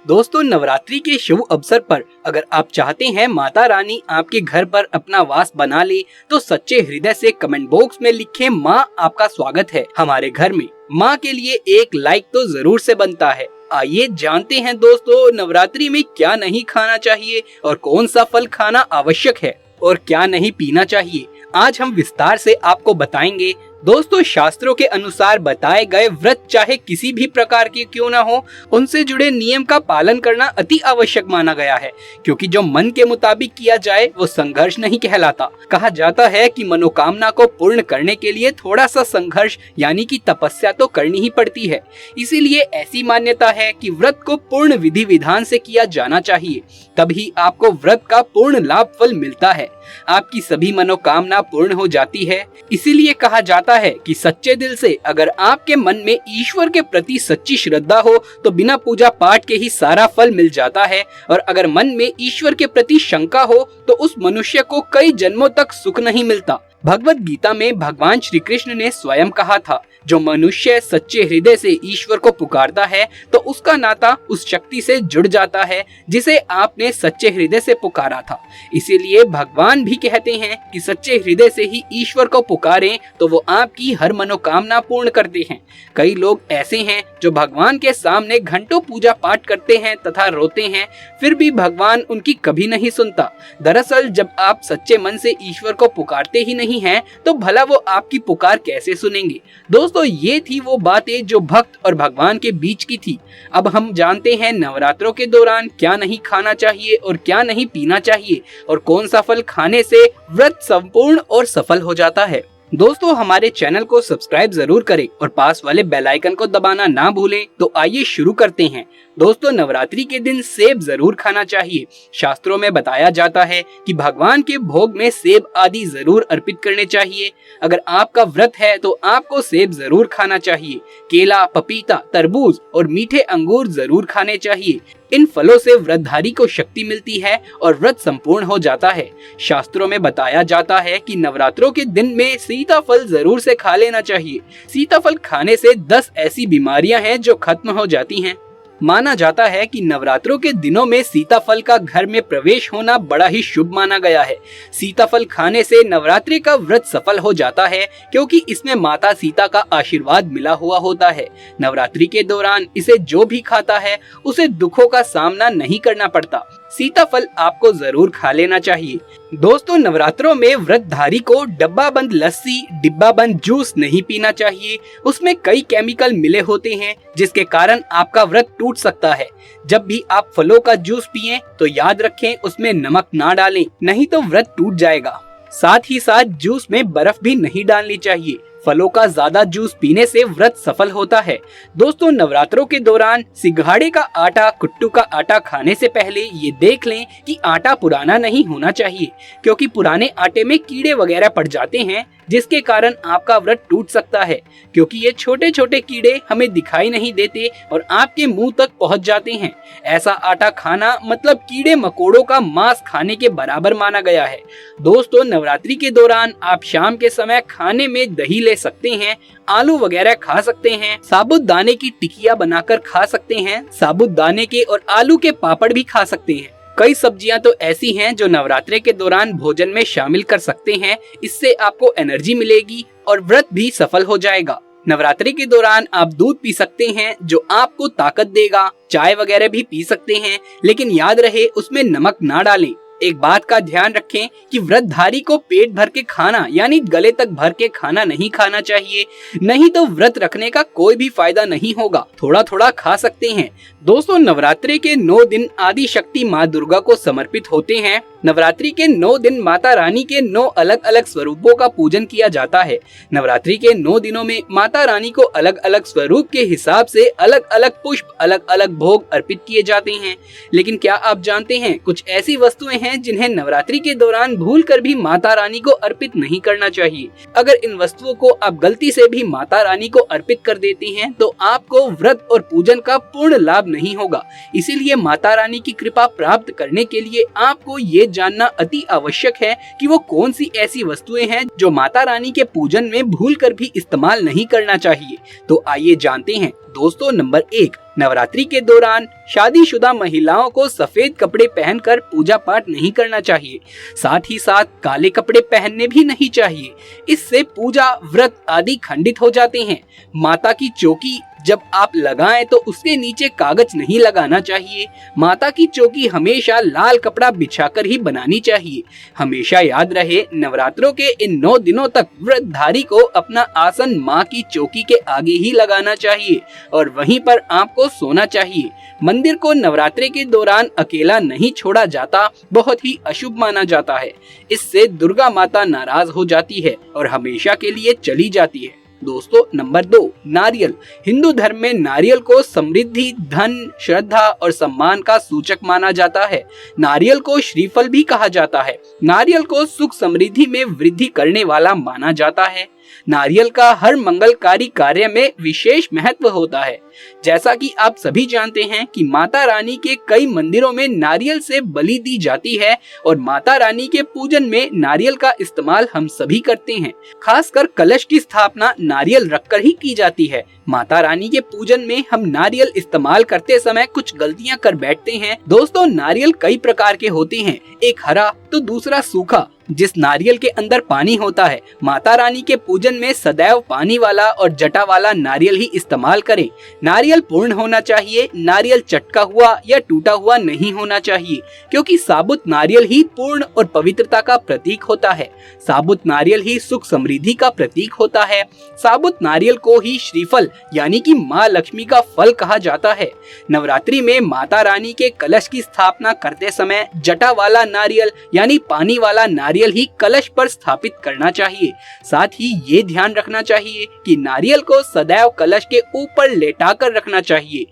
दोस्तों, नवरात्रि के शुभ अवसर पर अगर आप चाहते हैं माता रानी आपके घर पर अपना वास बना ले, तो सच्चे हृदय से कमेंट बॉक्स में लिखें माँ आपका स्वागत है हमारे घर में। माँ के लिए एक लाइक तो जरूर से बनता है। आइए जानते हैं दोस्तों, नवरात्रि में क्या नहीं खाना चाहिए और कौन सा फल खाना आवश्यक है और क्या नहीं पीना चाहिए। आज हम विस्तार से आपको बताएंगे। दोस्तों, शास्त्रों के अनुसार बताए गए व्रत चाहे किसी भी प्रकार के क्यों ना हो, उनसे जुड़े नियम का पालन करना अति आवश्यक माना गया है, क्योंकि जो मन के मुताबिक किया जाए वो संघर्ष नहीं कहलाता। कहा जाता है कि मनोकामना को पूर्ण करने के लिए थोड़ा सा संघर्ष यानी कि तपस्या तो करनी ही पड़ती है। इसीलिए ऐसी मान्यता है कि व्रत को पूर्ण विधि विधान से किया जाना चाहिए, तभी आपको व्रत का पूर्ण लाभ फल मिलता है, आपकी सभी मनोकामना पूर्ण हो जाती है। इसीलिए कहा जाता है कि सच्चे दिल से अगर आपके मन में ईश्वर के प्रति सच्ची श्रद्धा हो तो बिना पूजा पाठ के ही सारा फल मिल जाता है, और अगर मन में ईश्वर के प्रति शंका हो तो उस मनुष्य को कई जन्मों तक सुख नहीं मिलता। भगवत गीता में भगवान श्री कृष्ण ने स्वयं कहा था, जो मनुष्य सच्चे हृदय से ईश्वर को पुकारता है तो उसका नाता उस शक्ति से जुड़ जाता है जिसे आपने सच्चे हृदय से पुकारा था। इसीलिए भगवान भी कहते हैं कि सच्चे हृदय से ही ईश्वर को पुकारें तो वो आपकी हर मनोकामना पूर्ण करते हैं। कई लोग ऐसे हैं जो भगवान के सामने घंटों पूजा पाठ करते हैं तथा रोते हैं, फिर भी भगवान उनकी कभी नहीं सुनता। दरअसल जब आप सच्चे मन से ईश्वर को पुकारते ही नहीं हैं, तो भला वो आपकी पुकार कैसे सुनेंगे। दोस्तों, ये थी वो बातें जो भक्त और भगवान के बीच की थी। अब हम जानते हैं नवरात्रों के दौरान क्या नहीं खाना चाहिए और क्या नहीं पीना चाहिए, और कौन सा फल खाने से व्रत संपूर्ण और सफल हो जाता है। दोस्तों, हमारे चैनल को सब्सक्राइब जरूर करें और पास वाले बेल आइकन को दबाना ना भूलें। तो आइए शुरू करते हैं। दोस्तों, नवरात्रि के दिन सेब जरूर खाना चाहिए। शास्त्रों में बताया जाता है कि भगवान के भोग में सेब आदि जरूर अर्पित करने चाहिए। अगर आपका व्रत है तो आपको सेब जरूर खाना चाहिए। केला, पपीता, तरबूज और मीठे अंगूर जरूर खाने चाहिए। इन फलों से व्रतधारी को शक्ति मिलती है और व्रत संपूर्ण हो जाता है। शास्त्रों में बताया जाता है कि नवरात्रों के दिन में सीताफल जरूर से खा लेना चाहिए। सीताफल खाने से 10 ऐसी बीमारियां हैं जो खत्म हो जाती हैं। माना जाता है कि नवरात्रों के दिनों में सीताफल का घर में प्रवेश होना बड़ा ही शुभ माना गया है। सीताफल खाने से नवरात्रि का व्रत सफल हो जाता है, क्योंकि इसमें माता सीता का आशीर्वाद मिला हुआ होता है। नवरात्रि के दौरान इसे जो भी खाता है उसे दुखों का सामना नहीं करना पड़ता। सीताफल आपको जरूर खा लेना चाहिए। दोस्तों, नवरात्रों में व्रतधारी को डब्बा बंद लस्सी, डिब्बा बंद जूस नहीं पीना चाहिए। उसमें कई केमिकल मिले होते हैं जिसके कारण आपका व्रत टूट सकता है। जब भी आप फलों का जूस पिएं तो याद रखें उसमें नमक ना डालें, नहीं तो व्रत टूट जाएगा। साथ ही साथ जूस में बर्फ भी नहीं डालनी चाहिए। फलों का ज्यादा जूस पीने से व्रत सफल होता है। दोस्तों, नवरात्रों के दौरान सिंघाड़े का आटा, कुट्टू का आटा खाने से पहले ये देख लें कि आटा पुराना नहीं होना चाहिए, क्योंकि पुराने आटे में कीड़े वगैरह पड़ जाते हैं जिसके कारण आपका व्रत टूट सकता है, क्योंकि ये छोटे छोटे कीड़े हमें दिखाई नहीं देते और आपके मुंह तक पहुंच जाते हैं। ऐसा आटा खाना मतलब कीड़े मकोड़ों का मांस खाने के बराबर माना गया है। दोस्तों, नवरात्रि के दौरान आप शाम के समय खाने में दही ले सकते हैं, आलू वगैरह खा सकते हैं, साबुत दाने की टिकिया बनाकर खा सकते हैं, साबुत दाने के और आलू के पापड़ भी खा सकते हैं। कई सब्जियां तो ऐसी हैं जो नवरात्रि के दौरान भोजन में शामिल कर सकते हैं। इससे आपको एनर्जी मिलेगी और व्रत भी सफल हो जाएगा। नवरात्रि के दौरान आप दूध पी सकते हैं जो आपको ताकत देगा। चाय वगैरह भी पी सकते हैं, लेकिन याद रहे उसमें नमक ना डालें। एक बात का ध्यान रखें कि व्रतधारी को पेट भर के खाना यानी गले तक भर के खाना नहीं खाना चाहिए, नहीं तो व्रत रखने का कोई भी फायदा नहीं होगा। थोड़ा थोड़ा खा सकते हैं। दोस्तों, नवरात्रि के 9 दिन आदि शक्ति माँ दुर्गा को समर्पित होते हैं। नवरात्रि के 9 दिन माता रानी के 9 अलग अलग स्वरूपों का पूजन किया जाता है। नवरात्रि के 9 दिनों में माता रानी को अलग अलग स्वरूप के हिसाब से अलग अलग पुष्प, अलग अलग भोग अर्पित किए जाते हैं। लेकिन क्या आप जानते हैं, कुछ ऐसी वस्तुएं हैं जिन्हें नवरात्रि के दौरान भूलकर भी माता रानी को अर्पित नहीं करना चाहिए। अगर इन वस्तुओं को आप गलती से भी माता रानी को अर्पित कर देते हैं तो आपको व्रत और पूजन का पूर्ण लाभ नहीं होगा। इसीलिए माता रानी की कृपा प्राप्त करने के लिए आपको ये जानना अति आवश्यक है कि वो कौन सी ऐसी वस्तुएं हैं जो माता रानी के पूजन में भूलकर भी इस्तेमाल नहीं करना चाहिए। तो आइए जानते हैं। दोस्तों, नंबर 1, नवरात्रि के दौरान शादीशुदा महिलाओं को सफेद कपड़े पहनकर पूजा पाठ नहीं करना चाहिए। साथ ही साथ काले कपड़े पहनने भी नहीं चाहिए। इससे पूजा व्रत आदि खंडित हो जाते हैं। माता की चौकी जब आप लगाएं तो उसके नीचे कागज नहीं लगाना चाहिए। माता की चौकी हमेशा लाल कपड़ा बिछाकर ही बनानी चाहिए। हमेशा याद रहे, नवरात्रों के इन 9 दिनों तक व्रतधारी को अपना आसन माँ की चौकी के आगे ही लगाना चाहिए और वहीं पर आपको सोना चाहिए। मंदिर को नवरात्रि के दौरान अकेला नहीं छोड़ा जाता, बहुत ही अशुभ माना जाता है। इससे दुर्गा माता नाराज हो जाती है और हमेशा के लिए चली जाती है। दोस्तों, नंबर 2, नारियल। हिंदू धर्म में नारियल को समृद्धि, धन, श्रद्धा और सम्मान का सूचक माना जाता है। नारियल को श्रीफल भी कहा जाता है। नारियल को सुख समृद्धि में वृद्धि करने वाला माना जाता है। नारियल का हर मंगलकारी कार्य में विशेष महत्व होता है। जैसा कि आप सभी जानते हैं कि माता रानी के कई मंदिरों में नारियल से बलि दी जाती है और माता रानी के पूजन में नारियल का इस्तेमाल हम सभी करते हैं। खासकर कलश की स्थापना नारियल रखकर ही की जाती है। माता रानी के पूजन में हम नारियल इस्तेमाल करते समय कुछ गलतियां कर बैठते हैं। दोस्तों, नारियल कई प्रकार के होते हैं, एक हरा तो दूसरा सूखा। जिस नारियल के अंदर पानी होता है, माता रानी के पूजन में सदैव पानी वाला और जटा वाला नारियल ही इस्तेमाल करें। नारियल पूर्ण होना चाहिए, नारियल चटका हुआ या टूटा हुआ नहीं होना चाहिए, क्योंकि साबुत नारियल ही पूर्ण और पवित्रता का प्रतीक होता है। साबुत नारियल ही सुख समृद्धि का प्रतीक होता है। साबुत नारियल को ही श्रीफल यानी कि माँ लक्ष्मी का फल कहा जाता है। नवरात्रि में माता रानी के कलश की स्थापना करते समय जटा वाला नारियल यानी पानी वाला नारियल ही कलश पर स्थापित करना चाहिए। साथ ही ये ध्यान रखना चाहिए कि नारियल को सदैव कलश के ऊपर लेटाकर रखना चाहिए।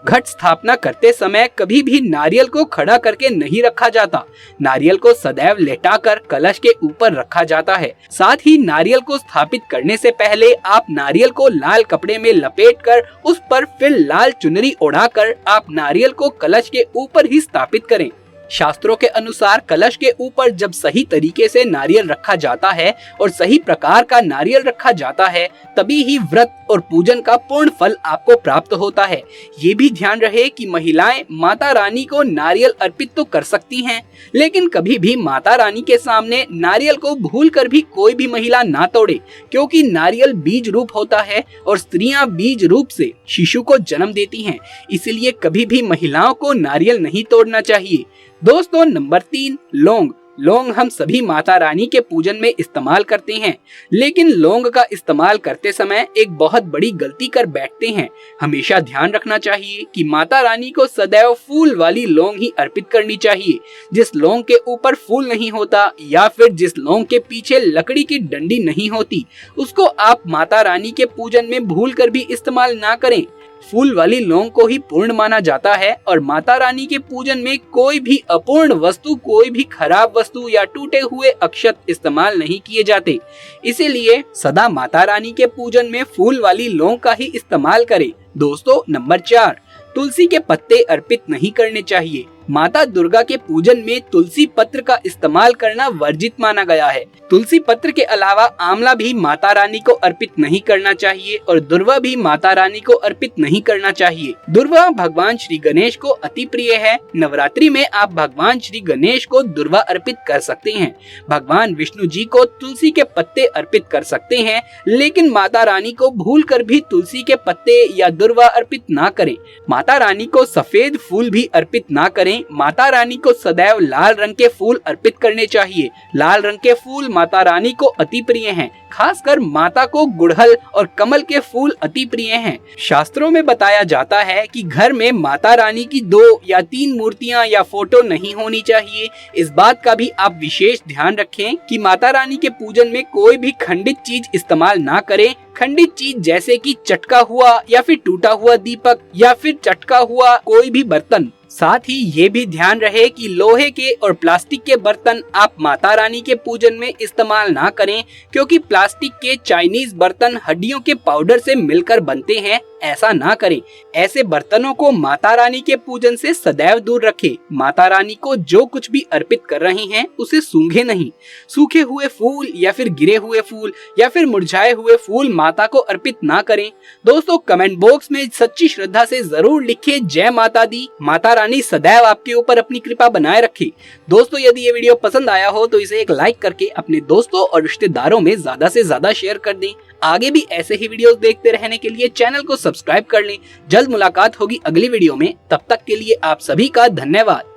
घट स्थापना करते समय कभी भी नारियल को खड़ा करके नहीं रखा जाता। नारियल को सदैव लेटाकर कलश के ऊपर रखा जाता है। साथ ही नारियल को स्थापित करने से पहले आप नारियल को लाल कपड़े में लपेटकर उस पर फिर लाल चुनरी ओढ़ाकर आप नारियल को कलश के ऊपर ही स्थापित करें। शास्त्रों के अनुसार कलश के ऊपर जब सही तरीके से नारियल रखा जाता है और सही प्रकार का नारियल रखा जाता है, तभी ही व्रत और पूजन का पूर्ण फल आपको प्राप्त होता है। ये भी ध्यान रहे कि महिलाएं माता रानी को नारियल अर्पित तो कर सकती हैं, लेकिन कभी भी माता रानी के सामने नारियल को भूलकर भी कोई भी महिला ना तोड़े, क्योंकि नारियल बीज रूप होता है और स्त्रियां बीज रूप से शिशु को जन्म देती हैं। इसलिए कभी भी महिलाओं को नारियल नहीं तोड़ना चाहिए। दोस्तों, नंबर 3, लौंग। लौंग हम सभी माता रानी के पूजन में इस्तेमाल करते हैं, लेकिन लौंग का इस्तेमाल करते समय एक बहुत बड़ी गलती कर बैठते हैं। हमेशा ध्यान रखना चाहिए कि माता रानी को सदैव फूल वाली लौंग ही अर्पित करनी चाहिए। जिस लौंग के ऊपर फूल नहीं होता या फिर जिस लौंग के पीछे लकड़ी की डंडी नहीं होती, उसको आप माता रानी के पूजन में भूलकर भी इस्तेमाल ना करें। फूल वाली लौंग को ही पूर्ण माना जाता है और माता रानी के पूजन में कोई भी अपूर्ण वस्तु, कोई भी खराब वस्तु या टूटे हुए अक्षत इस्तेमाल नहीं किए जाते। इसीलिए सदा माता रानी के पूजन में फूल वाली लौंग का ही इस्तेमाल करें। दोस्तों, नंबर 4, तुलसी के पत्ते अर्पित नहीं करने चाहिए। माता दुर्गा के पूजन में तुलसी पत्र का इस्तेमाल करना वर्जित माना गया है। तुलसी पत्र के अलावा आंवला भी माता रानी को अर्पित नहीं करना चाहिए और दुर्वा भी माता रानी को अर्पित नहीं करना चाहिए। दुर्वा भगवान श्री गणेश को अति प्रिय है। नवरात्रि में आप भगवान श्री गणेश को दुर्वा अर्पित कर सकते हैं। भगवान विष्णु जी को तुलसी के पत्ते अर्पित कर सकते हैं, लेकिन माता रानी को भूलकर भी तुलसी के पत्ते या दुर्वा अर्पित ना करें। माता रानी को सफेद फूल भी अर्पित ना करें। माता रानी को सदैव लाल रंग के फूल अर्पित करने चाहिए। लाल रंग के फूल माता रानी को अति प्रिय हैं। खासकर माता को गुड़हल और कमल के फूल अति प्रिय हैं। शास्त्रों में बताया जाता है कि घर में माता रानी की 2 या 3 मूर्तियां या फोटो नहीं होनी चाहिए। इस बात का भी आप विशेष ध्यान रखें कि माता रानी के पूजन में कोई भी खंडित चीज इस्तेमाल ना करें। खंडित चीज जैसे कि चटका हुआ या फिर टूटा हुआ दीपक या फिर चटका हुआ कोई भी बर्तन। साथ ही ये भी ध्यान रहे कि लोहे के और प्लास्टिक के बर्तन आप माता रानी के पूजन में इस्तेमाल ना करें, क्योंकि प्लास्टिक के चाइनीज बर्तन हड्डियों के पाउडर से मिलकर बनते हैं ऐसा ना करें। ऐसे बर्तनों को माता रानी के पूजन से सदैव दूर रखें। माता रानी को जो कुछ भी अर्पित कर रहे हैं उसे सूंघे नहीं। सूखे हुए फूल या फिर गिरे हुए फूल या फिर मुरझाए हुए फूल माता को अर्पित ना करें। दोस्तों, कमेंट बॉक्स में सच्ची श्रद्धा से जरूर लिखें जय माता दी। माता रानी सदैव आपके ऊपर अपनी कृपा बनाए रखे। दोस्तों, यदि ये वीडियो पसंद आया हो तो इसे एक लाइक करके अपने दोस्तों और रिश्तेदारों में ज्यादा से ज्यादा शेयर कर दें। आगे भी ऐसे ही वीडियोस देखते रहने के लिए चैनल को सब्सक्राइब कर लें। जल्द मुलाकात होगी अगली वीडियो में, तब तक के लिए आप सभी का धन्यवाद।